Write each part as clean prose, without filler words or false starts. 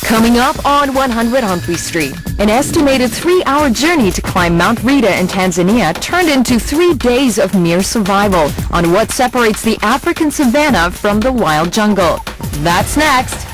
Coming up on 100 Humphrey Street, an estimated 3-hour journey to climb Mount Marida in Tanzania turned into 3 days of mere survival on what separates the African savanna from the wild jungle. That's next.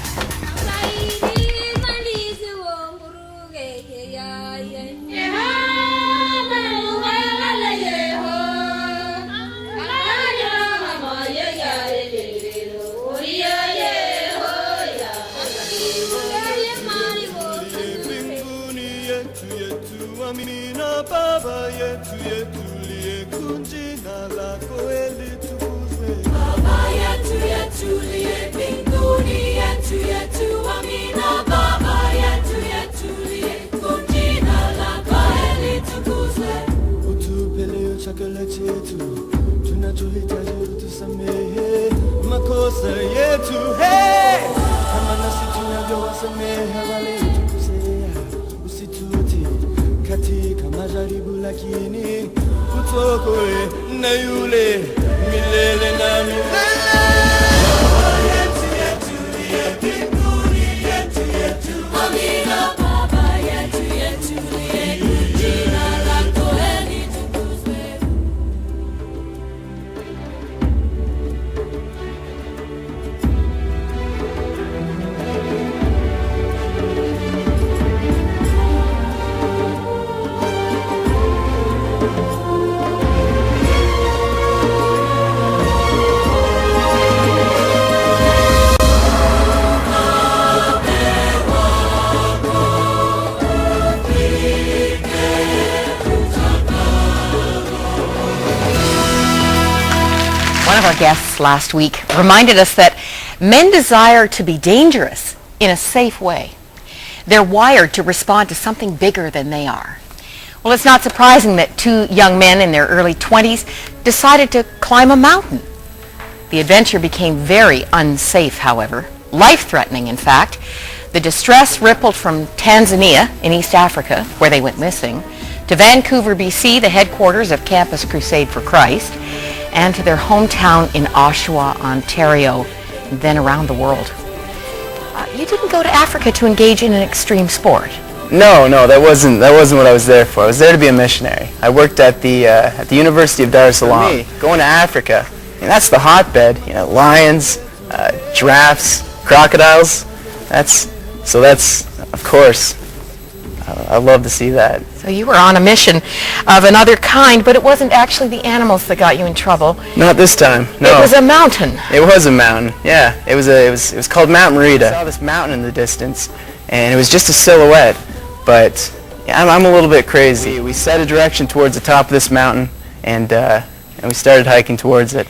One of our guests last week reminded us that men desire to be dangerous in a safe way. They're wired to respond to something bigger than they are. Well, it's not surprising that 2 young men in their early 20s decided to climb a mountain. The adventure became very unsafe, however, life-threatening, in fact. The distress rippled from Tanzania in East Africa, where they went missing, to Vancouver, BC, the headquarters of Campus Crusade for Christ, and to their hometown in Oshawa, Ontario, and then around the world. You didn't go to Africa to engage in an extreme sport. No, that wasn't what I was there for. I was there to be a missionary. I worked at the University of Dar es Salaam. For me, going to Africa, that's the hotbed. Lions, giraffes, crocodiles. That's of course. I love to see that. So you were on a mission of another kind, but it wasn't actually the animals that got you in trouble. Not this time. No. It was a mountain. It was a mountain. Yeah. It was called Mount Marida. I saw this mountain in the distance, and it was just a silhouette. But yeah, I'm a little bit crazy. We set a direction towards the top of this mountain, and we started hiking towards it.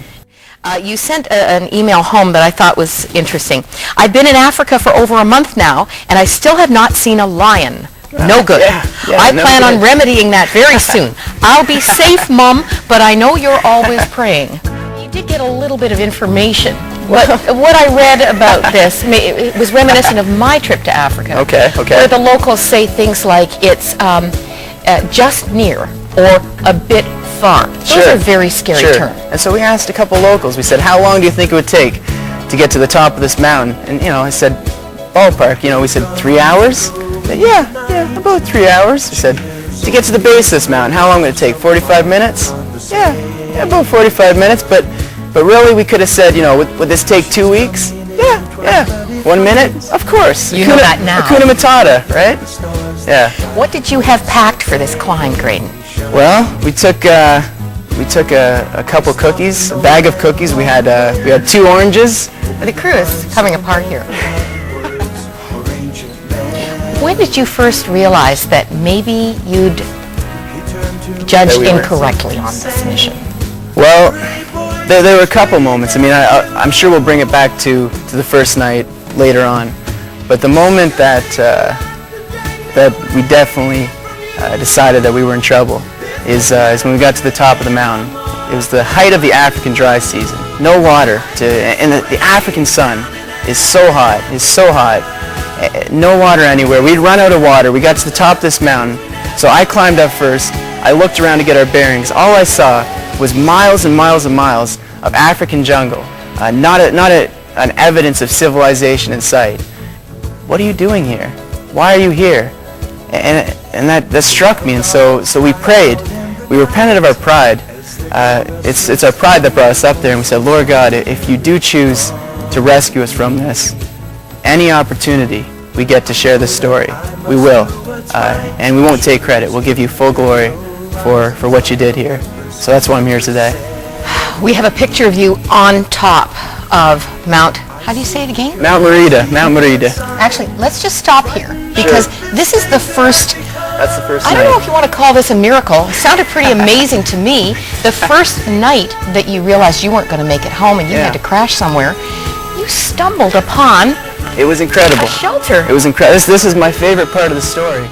You sent an email home that I thought was interesting. I've been in Africa for over a month now, and I still have not seen a lion. No good. I plan on remedying that very soon. I'll be safe, Mum, but I know you're always praying. You did get a little bit of information. But what I read about this, it was reminiscent of my trip to Africa. Okay. Where the locals say things like it's just near or a bit far. Those are very scary terms. And so we asked a couple locals. We said, how long do you think it would take to get to the top of this mountain? And, I said, ballpark. We said 3 hours? Said, yeah, about 3 hours. We said, to get to the base of this mountain, how long would it take? 45 minutes? Yeah, about 45 minutes. But really, we could have said, would this take 2 weeks? Yeah. 1 minute? Of course. You know that now. Hakuna Matata, right? Yeah. What did you have packed for this climb, Graydon? Well, we took a couple cookies, a bag of cookies. We had 2 oranges. The crew is coming apart here. When did you first realize that maybe you'd judged incorrectly on this mission? Well, there were a couple moments. I'm sure we'll bring it back to the first night later on. But the moment that we definitely decided that we were in trouble is when we got to the top of the mountain. It was the height of the African dry season. No water, and the African sun is so hot. No water anywhere. We'd run out of water. We got to the top of this mountain. So I climbed up first. I looked around to get our bearings. All I saw was miles and miles and miles of African jungle. Not an evidence of civilization in sight. what are you doing here? Why are you here? And that struck me, and so we prayed. We repented of our pride. It's our pride that brought us up there, and we said, Lord God, if you do choose to rescue us from this, any opportunity we get to share this story, we will. And we won't take credit. We'll give you full glory for what you did here. So that's why I'm here today. We have a picture of you on top of Mount, how do you say it again? Mount Marida. Mount Marida. Actually, let's just stop here, because this is the first, That's the first I night. don't know if you want to call this a miracle. It sounded pretty amazing to me. The first night that you realized you weren't going to make it home and you had to crash somewhere, you stumbled upon It was incredible. a shelter. It was incredible. This is my favorite part of the story.